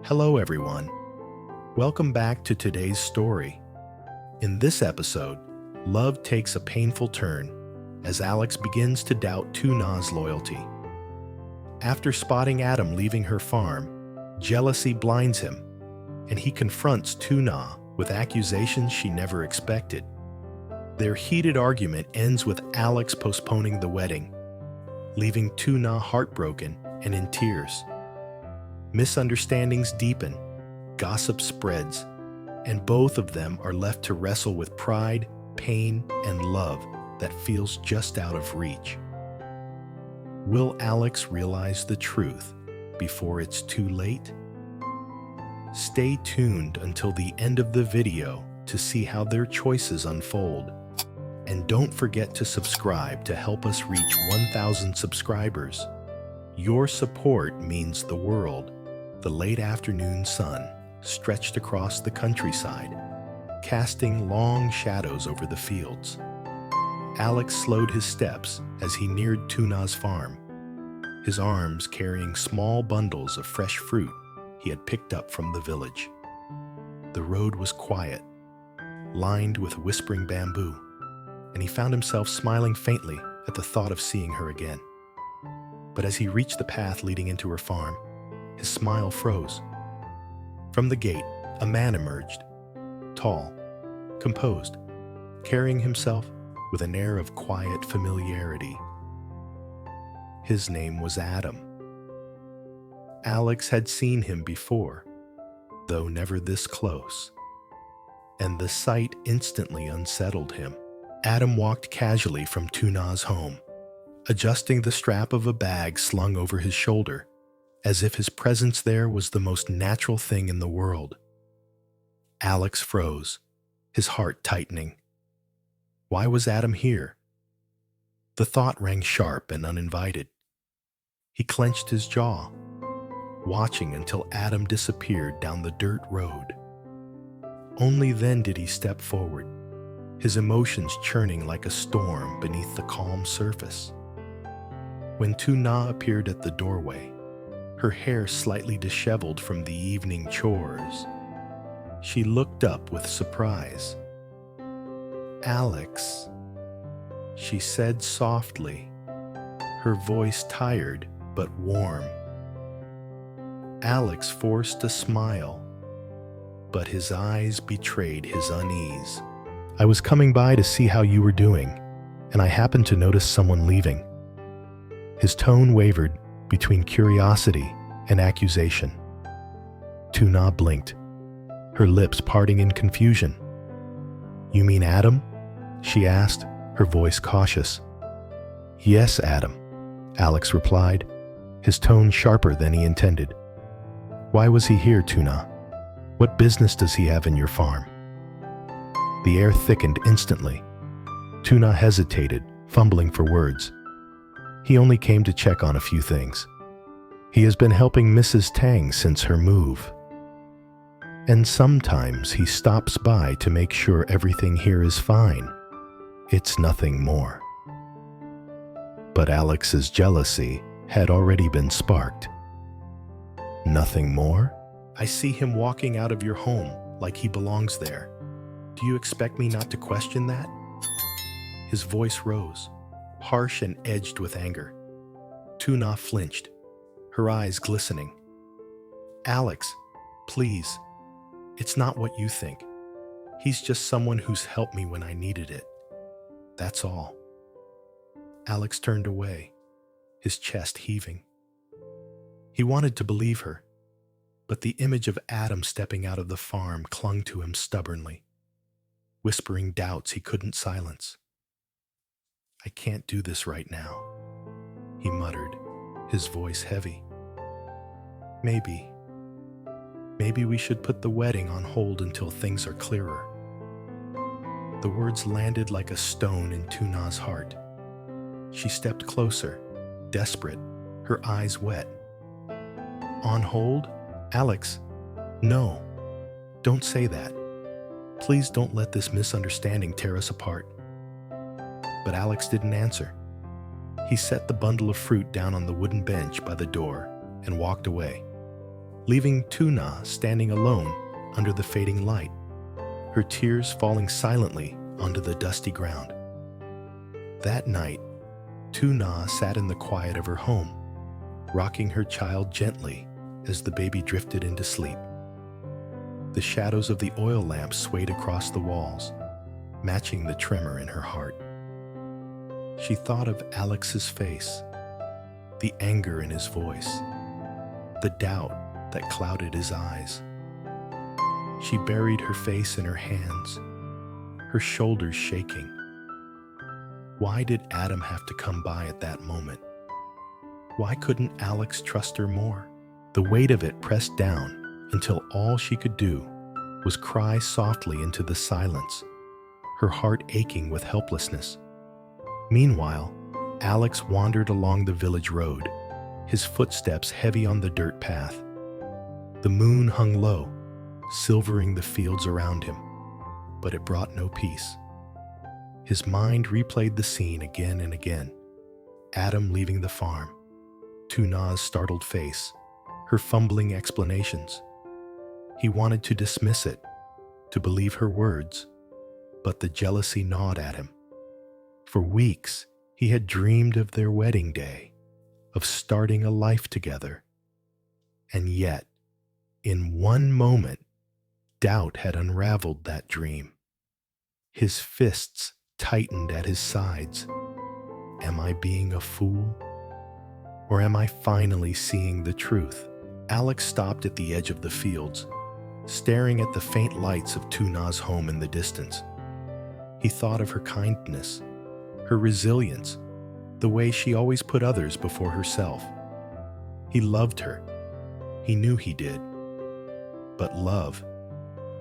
Hello, everyone. Welcome back to today's story. In this episode, love takes a painful turn as Alex begins to doubt Tuna's loyalty. After spotting Adam leaving her farm, jealousy blinds him, and he confronts Tuna with accusations she never expected. Their heated argument ends with Alex postponing the wedding, leaving Tuna heartbroken and in tears. Misunderstandings deepen, gossip spreads, and both of them are left to wrestle with pride, pain, and love that feels just out of reach. Will Alex realize the truth before it's too late? Stay tuned until the end of the video to see how their choices unfold. And don't forget to subscribe to help us reach 1,000 subscribers. Your support means the world. The late afternoon sun stretched across the countryside, casting long shadows over the fields. Alex slowed his steps as he neared Tuna's farm, his arms carrying small bundles of fresh fruit he had picked up from the village. The road was quiet, lined with whispering bamboo, and he found himself smiling faintly at the thought of seeing her again. But as he reached the path leading into her farm, his smile froze. From the gate, a man emerged, tall, composed, carrying himself with an air of quiet familiarity. His name was Adam. Alex had seen him before, though never this close, and the sight instantly unsettled him. Adam walked casually from Tuna's home, adjusting the strap of a bag slung over his shoulder, as if his presence there was the most natural thing in the world. Alex froze, his heart tightening. Why was Adam here? The thought rang sharp and uninvited. He clenched his jaw, watching until Adam disappeared down the dirt road. Only then did he step forward, his emotions churning like a storm beneath the calm surface. When Tuna appeared at the doorway, her hair slightly disheveled from the evening chores, she looked up with surprise. "Alex," she said softly, her voice tired but warm. Alex forced a smile, but his eyes betrayed his unease. "I was coming by to see how you were doing, and I happened to notice someone leaving." His tone wavered between curiosity and accusation. Tuna blinked, her lips parting in confusion. "You mean Adam?" she asked, her voice cautious. "Yes, Adam," Alex replied, his tone sharper than he intended. "Why was he here, Tuna? What business does he have in your farm?" The air thickened instantly. Tuna hesitated, fumbling for words. "He only came to check on a few things. He has been helping Mrs. Tang since her move. And sometimes he stops by to make sure everything here is fine. It's nothing more." But Alex's jealousy had already been sparked. "Nothing more? I see him walking out of your home like he belongs there. Do you expect me not to question that?" His voice rose, harsh and edged with anger. Tuna flinched, her eyes glistening. "Alex, please, it's not what you think. He's just someone who's helped me when I needed it. That's all." Alex turned away, his chest heaving. He wanted to believe her, but the image of Adam stepping out of the farm clung to him stubbornly, whispering doubts he couldn't silence. "I can't do this right now," he muttered, his voice heavy. Maybe we should put the wedding on hold until things are clearer." The words landed like a stone in Tuna's heart. She stepped closer, desperate, her eyes wet. "On hold? Alex, no, don't say that. Please don't let this misunderstanding tear us apart." But Alex didn't answer. He set the bundle of fruit down on the wooden bench by the door and walked away, leaving Tuna standing alone under the fading light, her tears falling silently onto the dusty ground. That night, Tuna sat in the quiet of her home, rocking her child gently as the baby drifted into sleep. The shadows of the oil lamp swayed across the walls, matching the tremor in her heart. She thought of Alex's face, the anger in his voice, the doubt that clouded his eyes. She buried her face in her hands, her shoulders shaking. Why did Adam have to come by at that moment? Why couldn't Alex trust her more? The weight of it pressed down until all she could do was cry softly into the silence, her heart aching with helplessness. Meanwhile, Alex wandered along the village road, his footsteps heavy on the dirt path. The moon hung low, silvering the fields around him, but it brought no peace. His mind replayed the scene again and again. Adam leaving the farm, Tuna's startled face, her fumbling explanations. He wanted to dismiss it, to believe her words, but the jealousy gnawed at him. For weeks, he had dreamed of their wedding day, of starting a life together. And yet, in one moment, doubt had unraveled that dream. His fists tightened at his sides. Am I being a fool? Or am I finally seeing the truth? Alex stopped at the edge of the fields, staring at the faint lights of Tuna's home in the distance. He thought of her kindness, her resilience, the way she always put others before herself. He loved her. He knew he did. But love,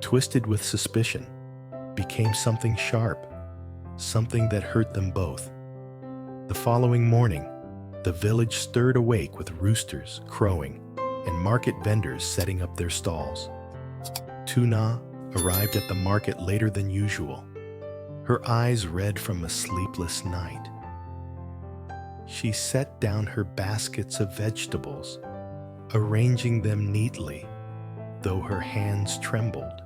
twisted with suspicion, became something sharp, something that hurt them both. The following morning, the village stirred awake with roosters crowing and market vendors setting up their stalls. Tuna arrived at the market later than usual, her eyes red from a sleepless night. She set down her baskets of vegetables, arranging them neatly, though her hands trembled.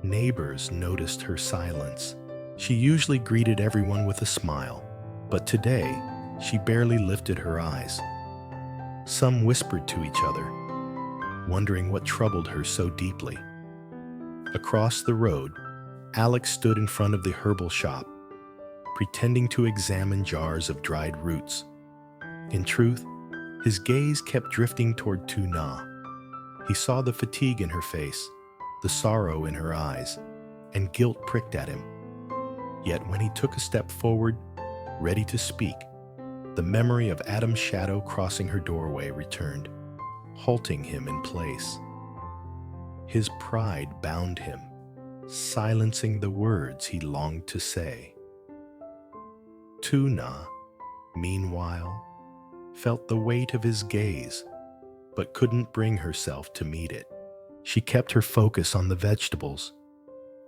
Neighbors noticed her silence. She usually greeted everyone with a smile, but today she barely lifted her eyes. Some whispered to each other, wondering what troubled her so deeply. Across the road, Alex stood in front of the herbal shop, pretending to examine jars of dried roots. In truth, his gaze kept drifting toward Tuna. He saw the fatigue in her face, the sorrow in her eyes, and guilt pricked at him. Yet when he took a step forward, ready to speak, the memory of Adam's shadow crossing her doorway returned, halting him in place. His pride bound him, silencing the words he longed to say. Tuna, meanwhile, felt the weight of his gaze, but couldn't bring herself to meet it. She kept her focus on the vegetables.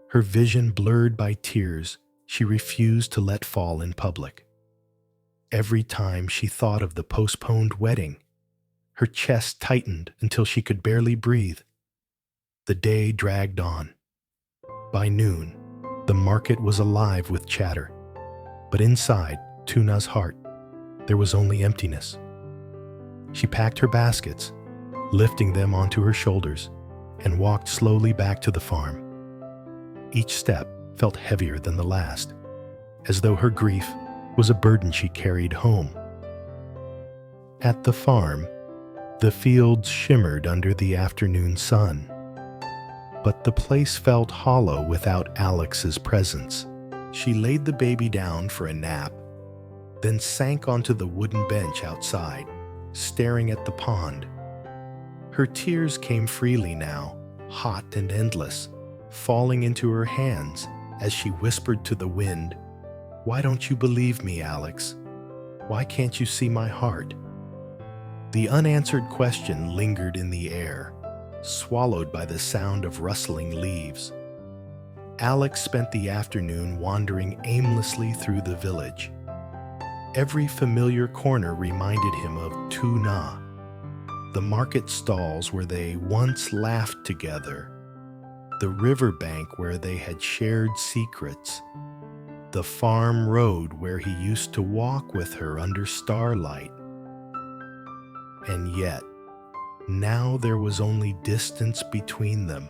Her vision blurred by tears she refused to let fall in public. Every time she thought of the postponed wedding, her chest tightened until she could barely breathe. The day dragged on. By noon, the market was alive with chatter, but inside Tuna's heart, there was only emptiness. She packed her baskets, lifting them onto her shoulders, and walked slowly back to the farm. Each step felt heavier than the last, as though her grief was a burden she carried home. At the farm, the fields shimmered under the afternoon sun, but the place felt hollow without Alex's presence. She laid the baby down for a nap, then sank onto the wooden bench outside, staring at the pond. Her tears came freely now, hot and endless, falling into her hands as she whispered to the wind, "Why don't you believe me, Alex? Why can't you see my heart?" The unanswered question lingered in the air, swallowed by the sound of rustling leaves. Alex spent the afternoon wandering aimlessly through the village. Every familiar corner reminded him of Tuna. the market stalls where they once laughed together, the riverbank where they had shared secrets, the farm road where he used to walk with her under starlight. And yet, now there was only distance between them,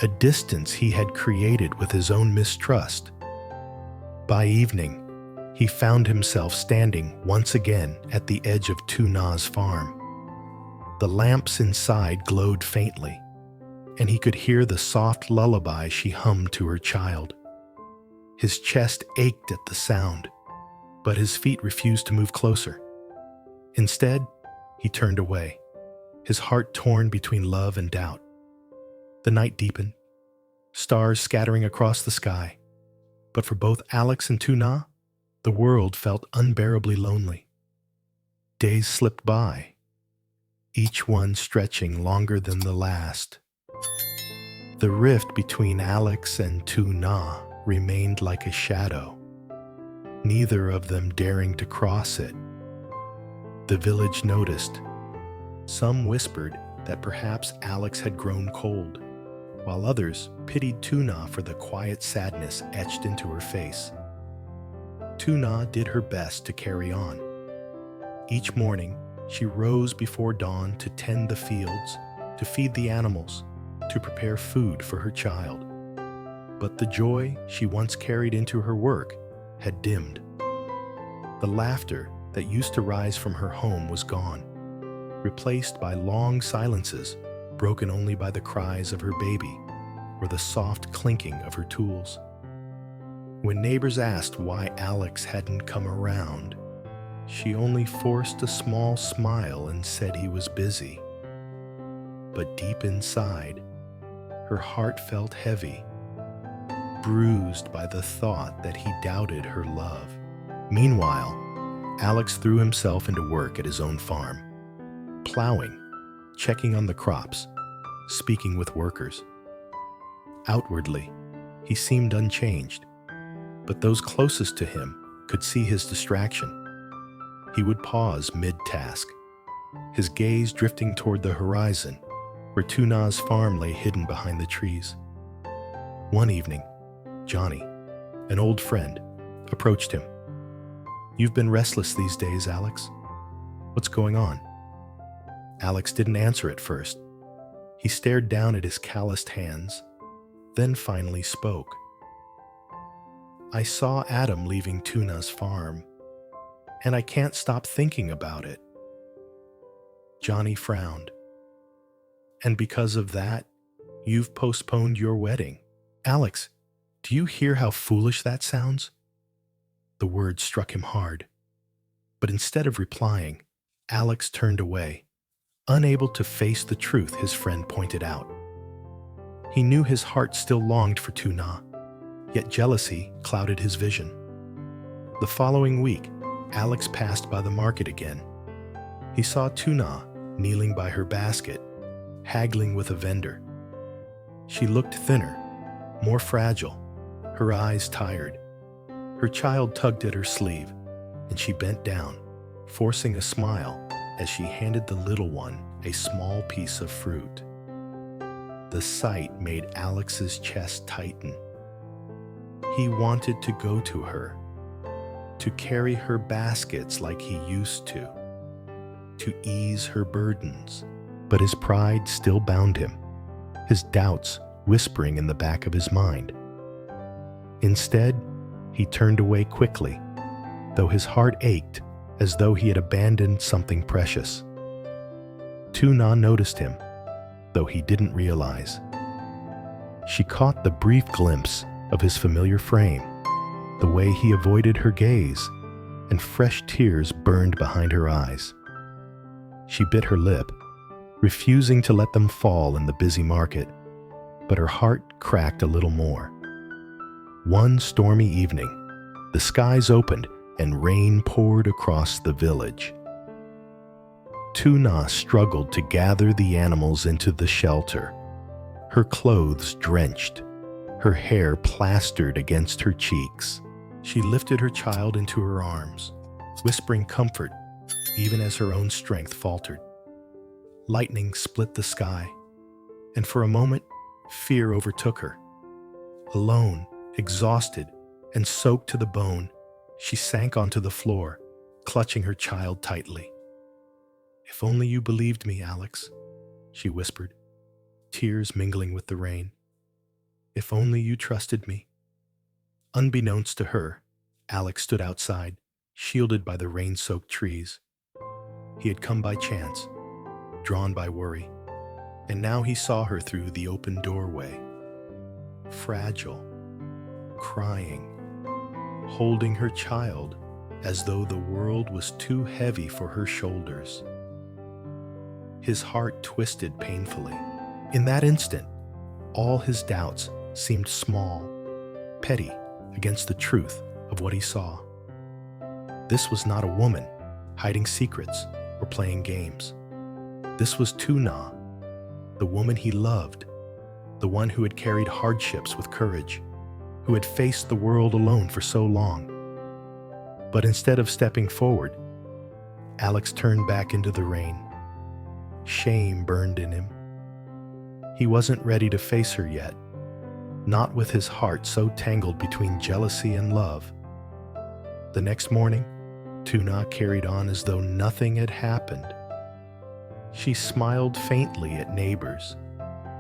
a distance he had created with his own mistrust. By evening, he found himself standing once again at the edge of Tuna's farm. The lamps inside glowed faintly, and he could hear the soft lullaby she hummed to her child. His chest ached at the sound, but his feet refused to move closer. Instead, he turned away, his heart torn between love and doubt. The night deepened, stars scattering across the sky, but for both Alex and Tuna, the world felt unbearably lonely. Days slipped by, each one stretching longer than the last. The rift between Alex and Tuna remained like a shadow, neither of them daring to cross it. The village noticed. Some whispered that perhaps Alex had grown cold, while others pitied Tuna for the quiet sadness etched into her face. Tuna did her best to carry on. Each morning, she rose before dawn to tend the fields, to feed the animals, to prepare food for her child. But the joy she once carried into her work had dimmed. The laughter that used to rise from her home was gone, replaced by long silences broken only by the cries of her baby or the soft clinking of her tools. When neighbors asked why Alex hadn't come around, she only forced a small smile and said he was busy. But deep inside, her heart felt heavy, bruised by the thought that he doubted her love. Meanwhile, Alex threw himself into work at his own farm, plowing, checking on the crops, speaking with workers. Outwardly, he seemed unchanged, but those closest to him could see his distraction. He would pause mid-task, his gaze drifting toward the horizon, where Tuna's farm lay hidden behind the trees. One evening, Johnny, an old friend, approached him. "You've been restless these days, Alex. What's going on?" Alex didn't answer at first. He stared down at his calloused hands, then finally spoke. "I saw Adam leaving Tuna's farm, and I can't stop thinking about it." Johnny frowned. "And because of that, you've postponed your wedding. Alex, do you hear how foolish that sounds?" The word struck him hard. But instead of replying, Alex turned away, unable to face the truth his friend pointed out. He knew his heart still longed for Tuna, yet jealousy clouded his vision. The following week, Alex passed by the market again. He saw Tuna kneeling by her basket, haggling with a vendor. She looked thinner, more fragile, her eyes tired. Her child tugged at her sleeve, and she bent down, forcing a smile as she handed the little one a small piece of fruit. The sight made Alex's chest tighten. He wanted to go to her, to carry her baskets like he used to ease her burdens. But his pride still bound him, his doubts whispering in the back of his mind. Instead, he turned away quickly, though his heart ached as though he had abandoned something precious. Tuna noticed him, though he didn't realize. She caught the brief glimpse of his familiar frame, the way he avoided her gaze, and fresh tears burned behind her eyes. She bit her lip, refusing to let them fall in the busy market, but her heart cracked a little more. One stormy evening, the skies opened and rain poured across the village. Tuna struggled to gather the animals into the shelter, her clothes drenched, her hair plastered against her cheeks. She lifted her child into her arms, whispering comfort even as her own strength faltered. Lightning split the sky, and for a moment, fear overtook her. Alone, exhausted, and soaked to the bone, she sank onto the floor, clutching her child tightly. "If only you believed me, Alex," she whispered, tears mingling with the rain. "If only you trusted me." Unbeknownst to her, Alex stood outside, shielded by the rain-soaked trees. He had come by chance, drawn by worry, and now he saw her through the open doorway. Fragile, crying, holding her child as though the world was too heavy for her shoulders. His heart twisted painfully. In that instant, all his doubts seemed small, petty, against the truth of what he saw. This was not a woman hiding secrets or playing games. This was Tuna, the woman he loved, the one who had carried hardships with courage, who had faced the world alone for so long. But instead of stepping forward, Alex turned back into the rain. Shame burned in him. He wasn't ready to face her yet, not with his heart so tangled between jealousy and love. The next morning, Tuna carried on as though nothing had happened. She smiled faintly at neighbors,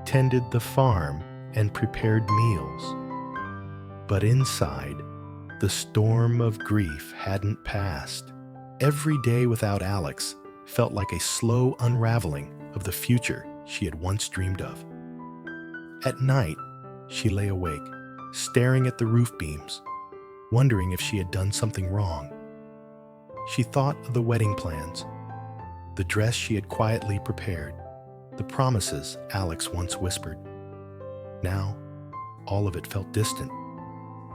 tended the farm, and prepared meals. But inside, the storm of grief hadn't passed. Every day without Alex felt like a slow unraveling of the future she had once dreamed of. At night, she lay awake, staring at the roof beams, wondering if she had done something wrong. She thought of the wedding plans, the dress she had quietly prepared, the promises Alex once whispered. Now, all of it felt distant,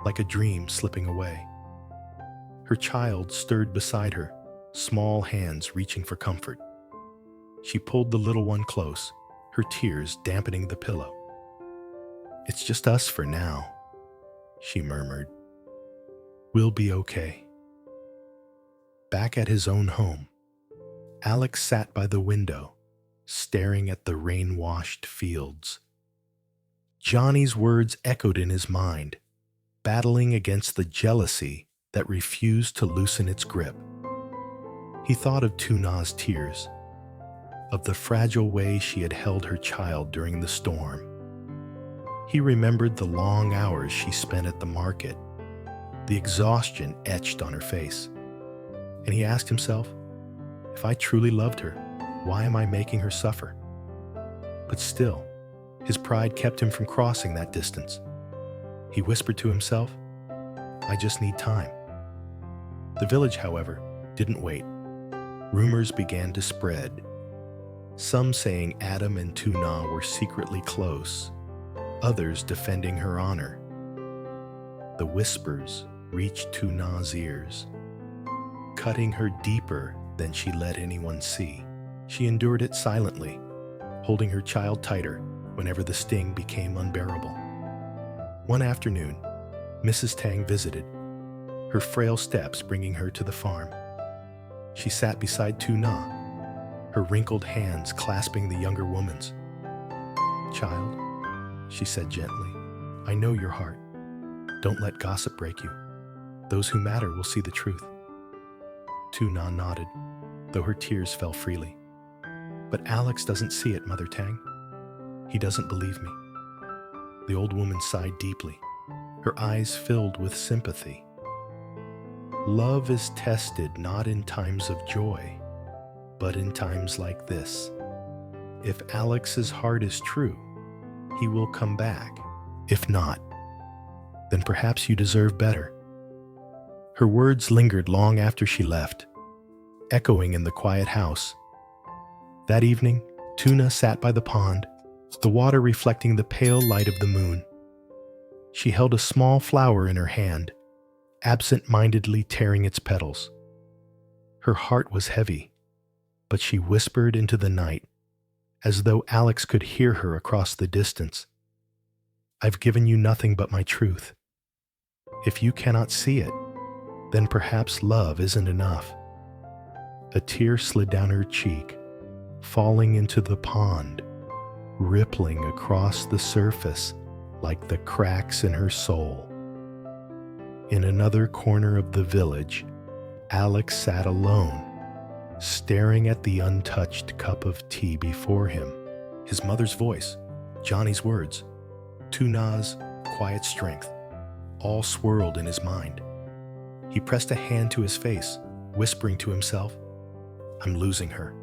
like a dream slipping away. Her child stirred beside her, small hands reaching for comfort. She pulled the little one close, her tears dampening the pillow. "It's just us for now," she murmured. "We'll be okay." Back at his own home, Alex sat by the window, staring at the rain-washed fields. Johnny's words echoed in his mind, battling against the jealousy that refused to loosen its grip. He thought of Tuna's tears, of the fragile way she had held her child during the storm. He remembered the long hours she spent at the market, the exhaustion etched on her face. And he asked himself, if I truly loved her, why am I making her suffer? But still, his pride kept him from crossing that distance. He whispered to himself, I just need time. The village, however, didn't wait. Rumors began to spread, some saying Adam and Tuna were secretly close, others defending her honor. The whispers reached Tuna's ears, cutting her deeper than she let anyone see. She endured it silently, holding her child tighter whenever the sting became unbearable. One afternoon, Mrs. Tang visited, her frail steps bringing her to the farm. She sat beside Tuna, her wrinkled hands clasping the younger woman's. Child, she said gently, I know your heart. Don't let gossip break you. Those who matter will see the truth. Tuna nodded, though her tears fell freely. But Alex doesn't see it, Mother Tang. He doesn't believe me. The old woman sighed deeply, her eyes filled with sympathy. Love is tested not in times of joy, but in times like this. If Alex's heart is true, he will come back. If not, then perhaps you deserve better. Her words lingered long after she left, echoing in the quiet house. That evening, Tuna sat by the pond, the water reflecting the pale light of the moon. She held a small flower in her hand, absent-mindedly tearing its petals. Her heart was heavy, but she whispered into the night, as though Alex could hear her across the distance. I've given you nothing but my truth. If you cannot see it, then perhaps love isn't enough. A tear slid down her cheek, falling into the pond, rippling across the surface like the cracks in her soul. In another corner of the village, Alex sat alone, staring at the untouched cup of tea before him. His mother's voice, Johnny's words, Tuna's quiet strength, all swirled in his mind. He pressed a hand to his face, whispering to himself, "I'm losing her."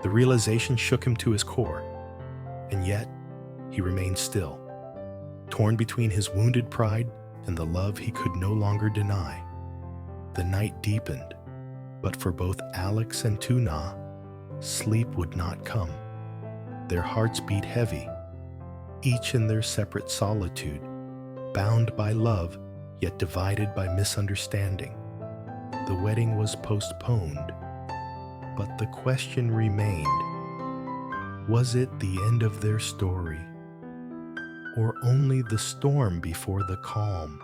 The realization shook him to his core, and yet he remained still, torn between his wounded pride and the love he could no longer deny. The night deepened, but for both Alex and Tuna, sleep would not come. Their hearts beat heavy, each in their separate solitude, bound by love, yet divided by misunderstanding. The wedding was postponed, but the question remained, was it the end of their story, or only the storm before the calm?